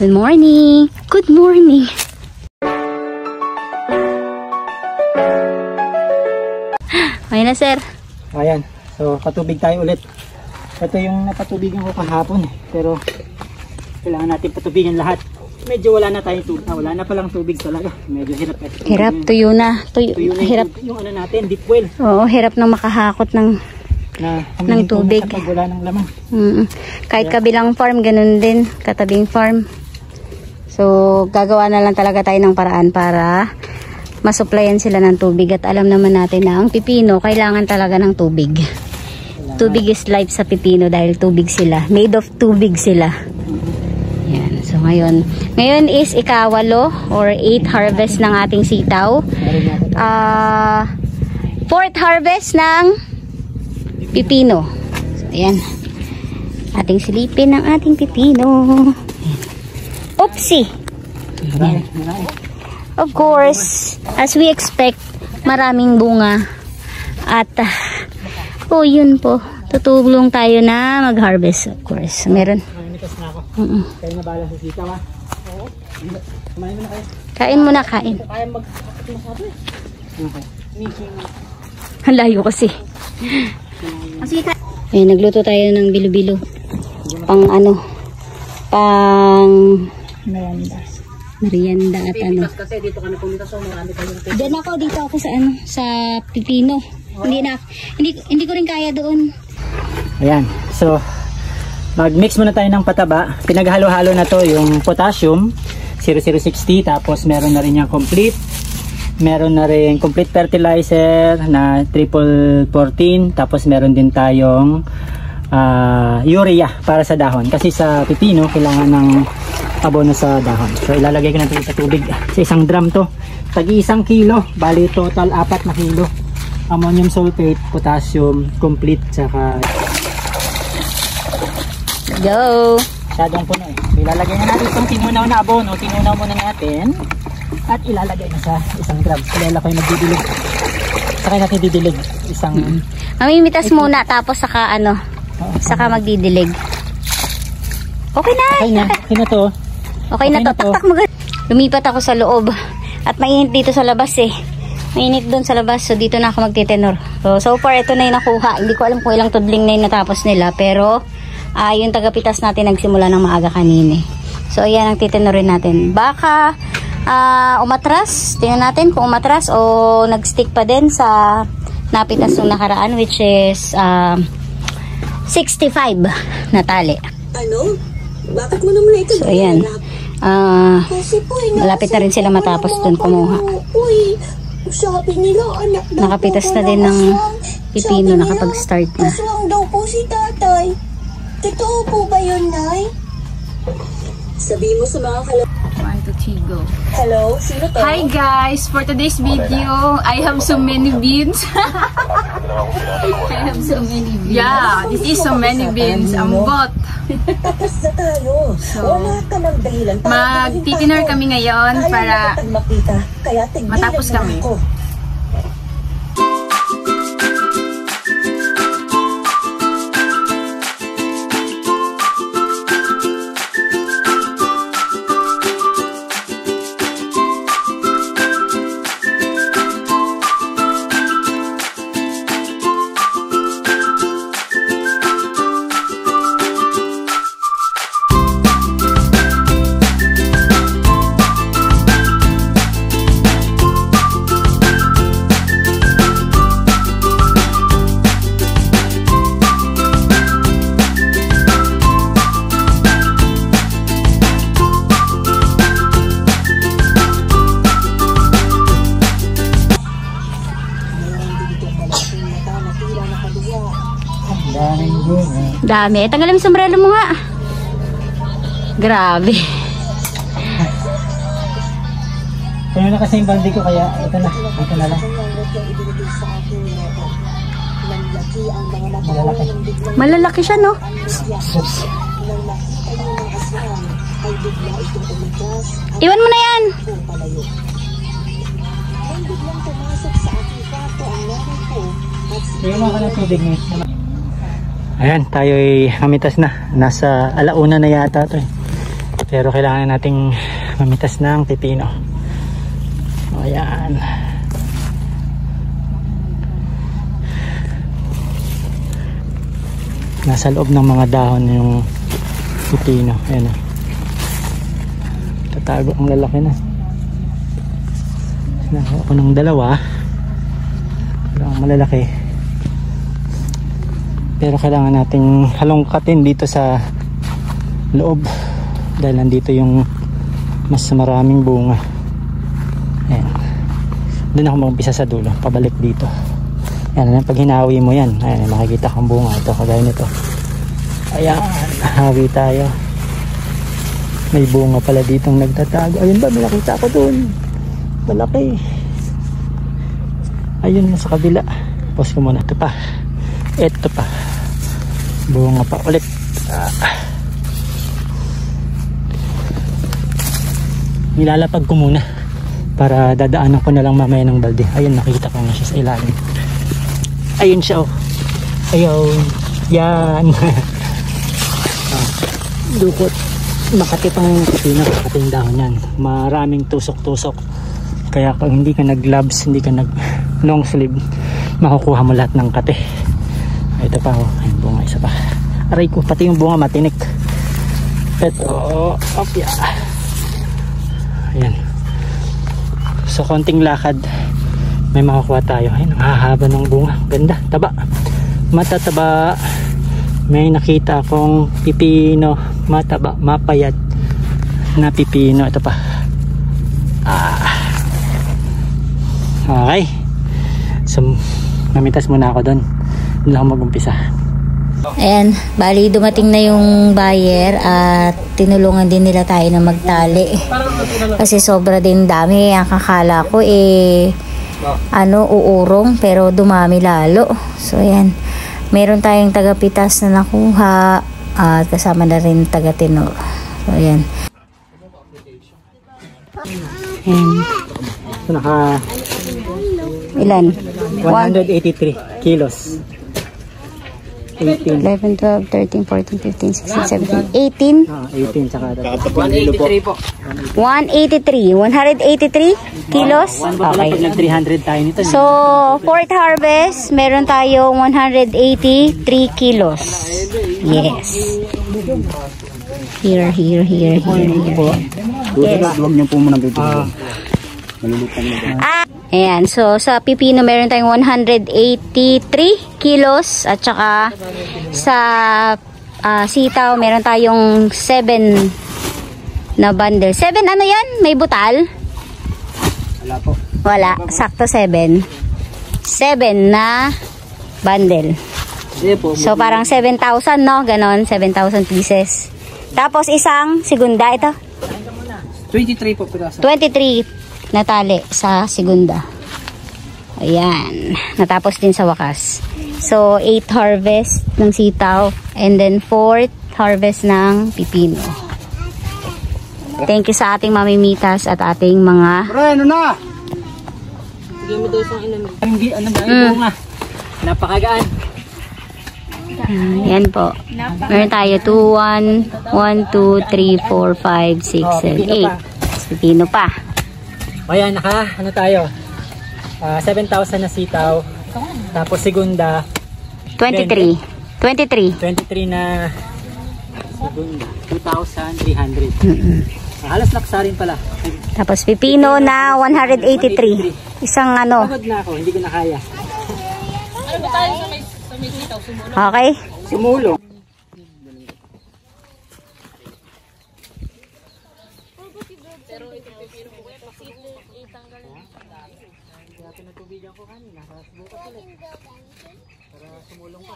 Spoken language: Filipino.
Good morning! Good morning! Ayan na, sir. Ayan. So, patubig tayo ulit. Ito yung napatubigan ko kahapon. Pero, kailangan natin patubigan lahat. Medyo wala na tayong tubig. Wala na palang tubig talaga. Medyo hirap. Hirap, tuyo na. Tuyo na hirap. Yung ano natin, deep well. Oo, hirap ng makahakot ng tubig. Pag wala ng laman. Kahit kabilang farm, ganun din. Katabing farm. So, gagawa na lang talaga tayo ng paraan para masuplayan sila ng tubig. At alam naman natin na ang pipino, kailangan talaga ng tubig. Tubig is life sa pipino dahil tubig sila. Made of tubig sila. Yan. So, ngayon is ika-8 or 8 harvest ng ating sitaw. 4th harvest ng pipino. So, ayan. Ating silipin ng ating pipino. Oopsie! Of course, as we expect, maraming bunga. At, yun po. Tutulong tayo na mag-harvest, of course. Meron. Kain na bala sa sitaw, ha? Oo. Kumain mo na kayo. Kain mo na, kain. Kaya mag-akit masyado, eh. Okay. Ang layo kasi. Nagluto tayo ng bilo-bilo. Pang merienda at ano. Kasi dito ka na pumunta, so marami tayong pwede. Dito ako sa pipino. Hindi ko rin kaya doon. Ayan. So, mag-mix muna tayo ng pataba. Pinaghalo-halo na to yung potassium 0060, tapos meron na rin yung complete. Meron na rin complete fertilizer na 1414, tapos meron din tayong urea para sa dahon. Kasi sa pipino, kailangan ng abono sa dahon. So, ilalagay ko natin sa tubig. Sa isang drum to. Tagi 1 kilo. Bali, total 4 na kilo. Ammonium sulfate, potassium, complete, saka go! Masyadong puno eh. So, ilalagay na natin itong tinunaw na abono. Tinunaw muna natin. At ilalagay na sa isang drum. Kilala ko yung magdidilig. Saka natin didilig. Mamimitas muna, tapos saka saka magdidilig. Okay na! Okay na to. Okay na to. Tak mo. Lumipat ako sa loob. At mainit dito sa labas eh. Mainit doon sa labas. So dito na ako magtitenor. So far ito na yung nakuha. Hindi ko alam kung ilang tudling na yung natapos nila. Pero yung tagapitas natin nagsimula ng maaga kanina. So ayan ang titenorin natin. Baka umatras. Tingnan natin kung umatras o nagstick pa din sa napitas ng nakaraan, which is 65 na tali. Ano? Bakit mo naman ito? So ayan. Malapit na rin sila matapos dun kumuha. Sabi nila, anak daw nakapitas na din ng pipino, nakapag-start na. Aswang daw po si tatay. Totoo po ba yun, Nay? Sabi mo sa mga 1, 2, 3, go. Hello, sino to? Hi guys! For today's video, I have so many beans. I have so many beans. Yeah, this is so many beans. Ambot. Tapos na tayo. So, wala ka ng dahilan. Magtitinor kami ngayon para matapos kami. Dami. Tanggalin mo sombrero mo nga. Grabe. Kaya na kasi yung balde ko, kaya ito na. Ito na lang. Malalaki. Malalaki siya, no? Iwan mo na yan. Ayan, tayo ay mamitas na. Nasa 1:00 na yata ito eh. Pero kailangan nating mamitas ng pipino. Ayan. Nasa loob ng mga dahon yung pipino. Ayan o. Tatago ang lalaki na. Nakuha ko ng dalawa. Ang malalaki. Pero kailangan nating halongkatin dito sa loob. Dahil nandito yung mas maraming bunga. Ayan. Doon ako mag-umpisa sa dulo. Pabalik dito. Ayan. Pag hinawi mo yan. Ayan. Makikita kang bunga. Ito. Kagaya nito. Ayan. Hawi tayo. May bunga pala ditong nagtatago. Ayun ba? May nakita ko doon. Malaki. Ayun sa kabila. Pause ko muna. Ito pa. Ito pa. Bunga pa ulit. Nilalapag ko muna para dadaanan ko na lang mamaya ng balde. Ayun, nakita ko na siya sa ilalim. Ayun siya, oh. Ayun. Yan. Dukot. Makati pang pipino, makating dahon yan. Maraming tusok-tusok. Kaya kung hindi ka nag-gloves, hindi ka nag-long sleeve, makukuha mo lahat ng kate. Ito pa, oh. Ayun, bunga, isa pa. Aray ko, pati yung bunga matinik. Ito, oh, yeah. Ayan. So konting lakad may makakuha tayo. Ayun, ang hahaba ng bunga. Ganda, taba. Matataba. May nakita akong pipino. Mataba, mapayat na pipino. Ito pa. Okay. So mamitas muna ako doon. Doon ako mag-umpisa. Ayan, bali dumating na yung buyer at tinulungan din nila tayo na magtali. Kasi sobra din dami. Ang kakala ko uurong pero dumami lalo. So ayan, meron tayong tagapitas na nakuha at kasama na rin taga-tenor. So ayan. So naka Ilan? 183 kilos. 18. 11, 12, 13, 14, 15, 16, 17, 18. 18 tsaka 183 po. 183. 183 kilos? Okay. Pag nag-300 tayo nito. So, fourth harvest, meron tayong 183 kilos. Yes. Here. Yes. Huwag niyo po muna bibigyan. Malulutang na. Ayan, so sa pipino meron tayong 183 kilos at saka sa sitaw meron tayong 7 na bundle. 7 ano yan? May butal? Wala po. Wala, sakto 7. 7 na bundle. So parang 7,000 no? Ganon, 7,000 pieces. Tapos isang segunda ito? 23 po piraso. 23 na tali sa segunda. Ayan. Natapos din sa wakas. So, 8 harvest ng sitaw and then 4th harvest ng pipino. Thank you sa ating mamimitas at ating mga... Bro, ano na? Sige mo daw isang bunga. Napakagaan. Yan po. Meron tayo 2, 1, 2, 3, 4, 5, 6, 7, 8. Pipino pa. Ayan, ano tayo? 7,000 na sitaw. Tapos segunda. 23 na segunda. 2,300. Halos laksa rin pala. Tapos pipino na 183. Isang ano. Pagod na ako, hindi ko na kaya. Okay. Sumulong. Pinatubigan ko kanina, bukas ulit. Para sumulong pa.